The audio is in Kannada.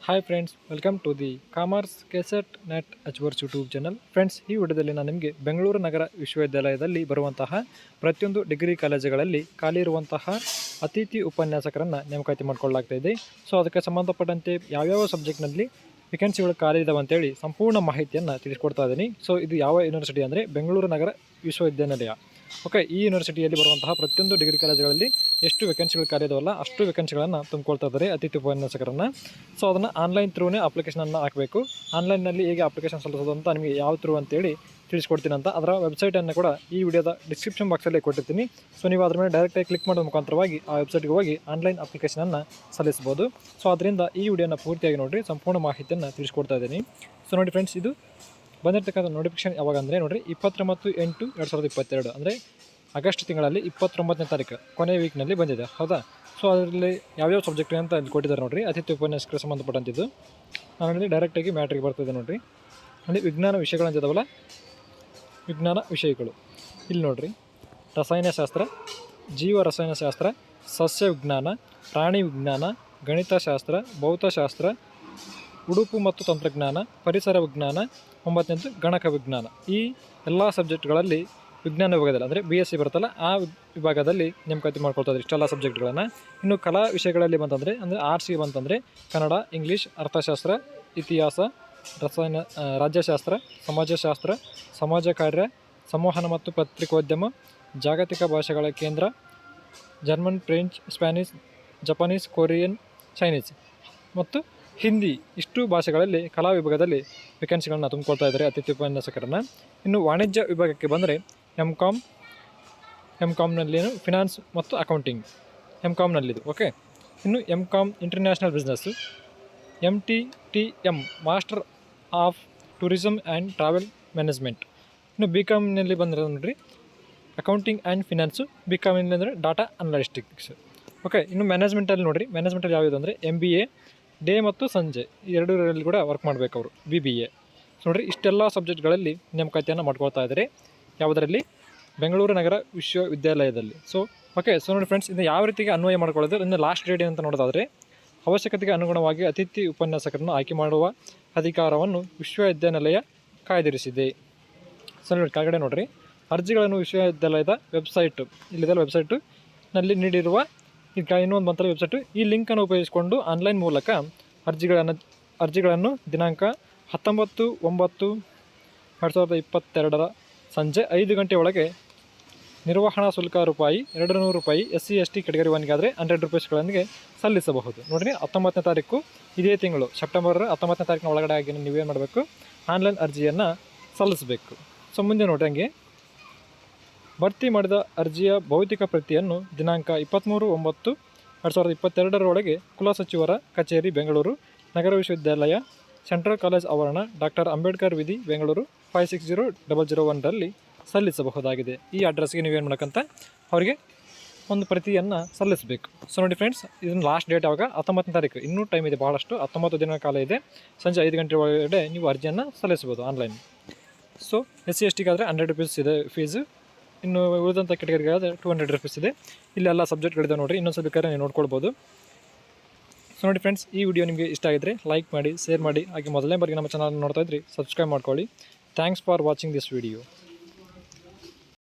Hi friends, welcome to the commerce KSET net achievers YouTube channel. Friends, ಈ ವಿಡಿಯೋದಲ್ಲಿ ನಾನು ನಿಮಗೆ ಬೆಂಗಳೂರು ನಗರ ವಿಶ್ವವಿದ್ಯಾಲಯದಲ್ಲಿ ಬರುವಂತಹ ಪ್ರತಿಯೊಂದು ಡಿಗ್ರಿ ಕಾಲೇಜುಗಳಲ್ಲಿ ಖಾಲಿ ಇರುವಂತಹ ಅತಿಥಿ ಉಪನ್ಯಾಸಕರನ್ನು ನೇಮಕಾತಿ ಮಾಡಿಕೊಳ್ಳಲಾಗ್ತಾ ಇದೆ. ಸೊ ಅದಕ್ಕೆ ಸಂಬಂಧಪಟ್ಟಂತೆ ಯಾವ್ಯಾವ ಸಬ್ಜೆಕ್ಟ್ನಲ್ಲಿ ವೇಕೆನ್ಸಿಗಳು ಖಾಲಿ ಇದಾವೆ ಅಂತೇಳಿ ಸಂಪೂರ್ಣ ಮಾಹಿತಿಯನ್ನು ತಿಳಿಸ್ಕೊಡ್ತಾ ಇದ್ದೀನಿ. ಸೊ ಇದು ಯಾವ ಯೂನಿವರ್ಸಿಟಿ ಅಂದರೆ ಬೆಂಗಳೂರು ನಗರ ವಿಶ್ವವಿದ್ಯಾನಿಲಯ. ಓಕೆ, ಈ ಯೂನಿವರ್ಸಿಟಿಯಲ್ಲಿ ಬರುವಂತಹ ಪ್ರತಿಯೊಂದು ಡಿಗ್ರಿ ಕಾಲೇಜುಗಳಲ್ಲಿ ಎಷ್ಟು ವೇಕೆನ್ಸಿಗಳು ಖಾಲಿ ಇದಾವಲ್ಲ ಅಷ್ಟು ವೇಕೆನ್ಸಿಗಳನ್ನು ತುಂಬಿಕೊಳ್ತಾ ಇದ್ದಾರೆ ಅತಿಥಿ ಉಪನ್ಯಾಸಕರನ್ನು. ಸೊ ಅದನ್ನು ಆನ್ಲೈನ್ ಥ್ರೂನೇ ಅಪ್ಲಿಕೇಶನನ್ನು ಹಾಕಬೇಕು. ಆನ್ಲೈನ್ನಲ್ಲಿ ಹೇಗೆ ಅಪ್ಲಿಕೇಶನ್ ಸಲ್ಲಿಸೋದು ಅಂತ ನಿಮಗೆ ಯಾವ ಥ್ರೂ ಅಂತೇಳಿ ತಿಳಿಸ್ಕೊಡ್ತೀನಿ ಅಂತ ಅದರ ವೆಬ್ಸೈಟನ್ನು ಕೂಡ ಈ ವಿಡಿಯೋದ ಡಿಸ್ಕ್ರಿಪ್ಷನ್ ಬಾಕ್ಸಲ್ಲಿ ಕೊಟ್ಟಿರ್ತೀನಿ. ಸೊ ನೀವು ಅದರ ಮೇಲೆ ಡೈರೆಕ್ಟಾಗಿ ಕ್ಲಿಕ್ ಮಾಡೋದ್ರ ಮುಖಾಂತರವಾಗಿ ಆ ವೆಬ್ಸೈಟ್ಗೆ ಹೋಗಿ ಆನ್ಲೈನ್ ಅಪ್ಲಿಕೇಶನನ್ನು ಸಲ್ಲಿಸ್ಬೋದು. ಸೊ ಅದರಿಂದ ಈ ವಿಡಿಯೋನ ಪೂರ್ತಿಯಾಗಿ ನೋಡಿರಿ, ಸಂಪೂರ್ಣ ಮಾಹಿತಿಯನ್ನು ತಿಳಿಸ್ಕೊಡ್ತಾ ಇದ್ದೀನಿ. ಸೊ ನೋಡಿ ಫ್ರೆಂಡ್ಸ್, ಇದು ಬಂದಿರತಕ್ಕಂಥ ನೋಟಿಫಿಕೇಶನ್ ಯಾವಾಗ ಅಂದರೆ ನೋಡಿರಿ 29/8/2022 ಅಂದರೆ ಆಗಸ್ಟ್ ತಿಂಗಳಲ್ಲಿ 29ನೇ ತಾರೀಕು ಕೊನೆಯ ವೀಕ್ನಲ್ಲಿ ಬಂದಿದೆ, ಹೌದಾ? ಸೊ ಅದರಲ್ಲಿ ಯಾವ್ಯಾವ ಸಬ್ಜೆಕ್ಟ್ ಅಂತ ಇಲ್ಲಿ ಕೊಟ್ಟಿದ್ದಾರೆ ನೋಡಿರಿ, ಅತಿಥಿ ಉಪನ್ಯಾಸಕರಿಗೆ ಸಂಬಂಧಪಟ್ಟಂತಿದ್ದು. ನಾನಲ್ಲಿ ಡೈರೆಕ್ಟಾಗಿ ಮ್ಯಾಟ್ರಿಗೆ ಬರ್ತಿದೆ ನೋಡಿರಿ. ಅಲ್ಲಿ ವಿಜ್ಞಾನ ವಿಷಯಗಳಂತಿದಾವಲ್ಲ, ವಿಜ್ಞಾನ ವಿಷಯಗಳು ಇಲ್ಲಿ ನೋಡಿರಿ: ರಸಾಯನಶಾಸ್ತ್ರ, ಜೀವ ರಸಾಯನಶಾಸ್ತ್ರ, ಸಸ್ಯ ವಿಜ್ಞಾನ, ಪ್ರಾಣಿ ವಿಜ್ಞಾನ, ಗಣಿತಶಾಸ್ತ್ರ, ಭೌತಶಾಸ್ತ್ರ, ಉಡುಪು ಮತ್ತು ತಂತ್ರಜ್ಞಾನ, ಪರಿಸರ ವಿಜ್ಞಾನ, 9ನೇದು ಗಣಕ ವಿಜ್ಞಾನ. ಈ ಎಲ್ಲ ಸಬ್ಜೆಕ್ಟ್ಗಳಲ್ಲಿ ವಿಜ್ಞಾನ ವಿಭಾಗದಲ್ಲಿ ಅಂದರೆ BSc ಬರುತ್ತಲ್ಲ ಆ ವಿಭಾಗದಲ್ಲಿ ನೇಮಕಾತಿ ಮಾಡ್ಕೊಳ್ತಾ ಇದ್ದಾರೆ ಇಷ್ಟೆಲ್ಲ ಸಬ್ಜೆಕ್ಟ್ಗಳನ್ನು. ಇನ್ನು ಕಲಾ ವಿಷಯಗಳಲ್ಲಿ ಬಂತಂದರೆ ಅಂದರೆ ಆರ್ಟ್ಸ್ಗೆ ಬಂತಂದರೆ ಕನ್ನಡ, ಇಂಗ್ಲೀಷ್, ಅರ್ಥಶಾಸ್ತ್ರ, ಇತಿಹಾಸ, ರಾಜ್ಯಶಾಸ್ತ್ರ, ಸಮಾಜಶಾಸ್ತ್ರ, ಸಮಾಜ ಕಾರ್ಯ, ಸಂವಹನ ಮತ್ತು ಪತ್ರಿಕೋದ್ಯಮ, ಜಾಗತಿಕ ಭಾಷೆಗಳ ಕೇಂದ್ರ, German, French, Spanish, Japanese, Korean, Chinese ಮತ್ತು ಹಿಂದಿ, ಇಷ್ಟು ಭಾಷೆಗಳಲ್ಲಿ ಕಲಾ ವಿಭಾಗದಲ್ಲಿ ವೇಕೆನ್ಸಿಗಳನ್ನು ತುಂಬಿಕೊಳ್ತಾ ಇದ್ದಾರೆ ಅತಿಥಿ ಉಪನ್ಯಾಸಕರನ್ನು. ಇನ್ನು ವಾಣಿಜ್ಯ ವಿಭಾಗಕ್ಕೆ ಬಂದರೆ ಎಮ್ ಕಾಮ್ನಲ್ಲಿ ಫಿನಾನ್ಸ್ ಮತ್ತು ಅಕೌಂಟಿಂಗ್ ಎಮ್.ಕಾಮ್ನಲ್ಲಿದು. ಓಕೆ, ಇನ್ನು M Com international business, MTTM master of tourism and travel management. ಇನ್ನು B.ಕಾಮ್ನಲ್ಲಿ ಬಂದರೆ ನೋಡಿರಿ ಅಕೌಂಟಿಂಗ್ ಆ್ಯಂಡ್ ಫಿನಾನ್ಸು, B.ಕಾಮ್ನಲ್ಲಿ ಅಂದರೆ ಡಾಟಾ ಅನಲಿಸ್ಟಿಕ್ಸ್. ಓಕೆ, ಇನ್ನು ಮ್ಯಾನೇಜ್ಮೆಂಟಲ್ಲಿ ನೋಡಿರಿ, ಮ್ಯಾನೇಜ್ಮೆಂಟಲ್ಲಿ ಯಾವುದು ಅಂದರೆ MBA ಡೇ ಮತ್ತು ಸಂಜೆ ಈ ಎರಡರಲ್ಲಿ ಕೂಡ ವರ್ಕ್ ಮಾಡಬೇಕು ಅವರು, BBA. ಸೊ ನೋಡಿರಿ, ಇಷ್ಟೆಲ್ಲ ಸಬ್ಜೆಕ್ಟ್ಗಳಲ್ಲಿ ನೇಮಕಾತಿಯನ್ನು ಮಾಡ್ಕೊಳ್ತಾ ಇದ್ದಾರೆ ಯಾವುದರಲ್ಲಿ? ಬೆಂಗಳೂರು ನಗರ ವಿಶ್ವವಿದ್ಯಾಲಯದಲ್ಲಿ. ಸೊ ಓಕೆ, ಸೊ ನೋಡಿ ಫ್ರೆಂಡ್ಸ್, ಇದು ಯಾವ ರೀತಿಗೆ ಅನ್ವಯ ಮಾಡ್ಕೊಳ್ಳೋದು, ಇನ್ನು ಲಾಸ್ಟ್ ಡೇಟ್ ಅಂತ ನೋಡೋದಾದರೆ ಅವಶ್ಯಕತೆಗೆ ಅನುಗುಣವಾಗಿ ಅತಿಥಿ ಉಪನ್ಯಾಸಕರನ್ನು ಆಯ್ಕೆ ಮಾಡುವ ಅಧಿಕಾರವನ್ನು ವಿಶ್ವವಿದ್ಯಾನಿಲಯ ಕಾಯ್ದಿರಿಸಿದೆ. ಸೊ ನೋಡಿ ಕೆಳಗಡೆ ನೋಡಿರಿ, ಅರ್ಜಿಗಳನ್ನು ವಿಶ್ವವಿದ್ಯಾಲಯದ ವೆಬ್ಸೈಟು ಇಲ್ಲಿದೆ, ವೆಬ್ಸೈಟುನಲ್ಲಿ ನೀಡಿರುವ ಈಗ ಇನ್ನೊಂದು ಮಂತ್ರ ವೆಬ್ಸೈಟು, ಈ ಲಿಂಕನ್ನು ಉಪಯೋಗಿಸಿಕೊಂಡು ಆನ್ಲೈನ್ ಮೂಲಕ ಅರ್ಜಿಗಳನ್ನು ದಿನಾಂಕ 19/9/2022 ಸಂಜೆ 5 ಗಂಟೆ ಒಳಗೆ ನಿರ್ವಹಣಾ ಶುಲ್ಕ ₹200, SC ST ಕೆಟಗರಿ 1ಗೆ ಆದರೆ ₹100ಗಳಿಗೆ ಸಲ್ಲಿಸಬಹುದು. ನೋಡಿರಿ, 19ನೇ ತಾರೀಕು ಇದೇ ತಿಂಗಳು ಸೆಪ್ಟೆಂಬರ್ 19ನೇ ತಾರೀಕಿನ ಒಳಗಡೆ ಆಗಿ ನೀವೇನು ಮಾಡಬೇಕು, ಆನ್ಲೈನ್ ಅರ್ಜಿಯನ್ನು ಸಲ್ಲಿಸಬೇಕು. ಸೊ ಮುಂದೆ ನೋಡಿ, ಹಂಗೆ ಭರ್ತಿ ಮಾಡಿದ ಅರ್ಜಿಯ ಭೌತಿಕ ಪ್ರತಿಯನ್ನು ದಿನಾಂಕ 23/9/2022 ಕುಲಸಚಿವರ ಕಚೇರಿ, ಬೆಂಗಳೂರು ನಗರ ವಿಶ್ವವಿದ್ಯಾಲಯ, ಸೆಂಟ್ರಲ್ ಕಾಲೇಜ್ ಆವರಣ, ಡಾಕ್ಟರ್ ಅಂಬೇಡ್ಕರ್ ವಿಧಿ, ಬೆಂಗಳೂರು 560001ರಲ್ಲಿ ಸಲ್ಲಿಸಬಹುದಾಗಿದೆ. ಈ ಅಡ್ರೆಸ್ಗೆ ನೀವೇನು ಮಾಡಕ್ಕಂತ ಅವರಿಗೆ ಒಂದು ಪ್ರತಿಯನ್ನು ಸಲ್ಲಿಸಬೇಕು. ಸೊ ನೋಡಿ ಫ್ರೆಂಡ್ಸ್, ಇದನ್ನು ಲಾಸ್ಟ್ ಡೇಟ್ ಯಾವಾಗ? 19ನೇ ತಾರೀಕು. ಇನ್ನೂ ಟೈಮ್ ಇದೆ, ಭಾಳಷ್ಟು 19 ದಿನಗಳ ಕಾಲ ಇದೆ. ಸಂಜೆ 5 ಗಂಟೆ ಒಳಗಡೆ ನೀವು ಅರ್ಜಿಯನ್ನು ಸಲ್ಲಿಸ್ಬೋದು ಆನ್ಲೈನ್. ಸೊ SC STಗಾದರೆ ₹100 ಇದೆ ಫೀಸು. ಇನ್ನು ಉಳಿದಂಥ ಕೆಟಗರಿಗಾದರೆ ₹200 ಇದೆ. ಇಲ್ಲೆಲ್ಲ ಸಬ್ಜೆಕ್ಟ್ಗಳಿದೆ ನೋಡಿರಿ, ಇನ್ನೊಂದು ಬೇಕಾದ್ರೆ ನೀವು ನೋಡ್ಕೊಳ್ಬೋದು. ಸೊ ನೋಡಿ ಫ್ರೆಂಡ್ಸ್, ಈ ವಿಡಿಯೋ ನಿಮಗೆ ಇಷ್ಟ ಆಗಿದ್ದರೆ ಲೈಕ್ ಮಾಡಿ, ಶೇರ್ ಮಾಡಿ, ಹಾಗೆ ಮೊದಲನೇ ಬಾರಿಗೆ ನಮ್ಮ ಚಾನಲ್ ನೋಡ್ತಾ ಇದ್ರಿ ಸಬ್ಸ್ಕ್ರೈಬ್ ಮಾಡ್ಕೊಳ್ಳಿ. Thanks for watching this video.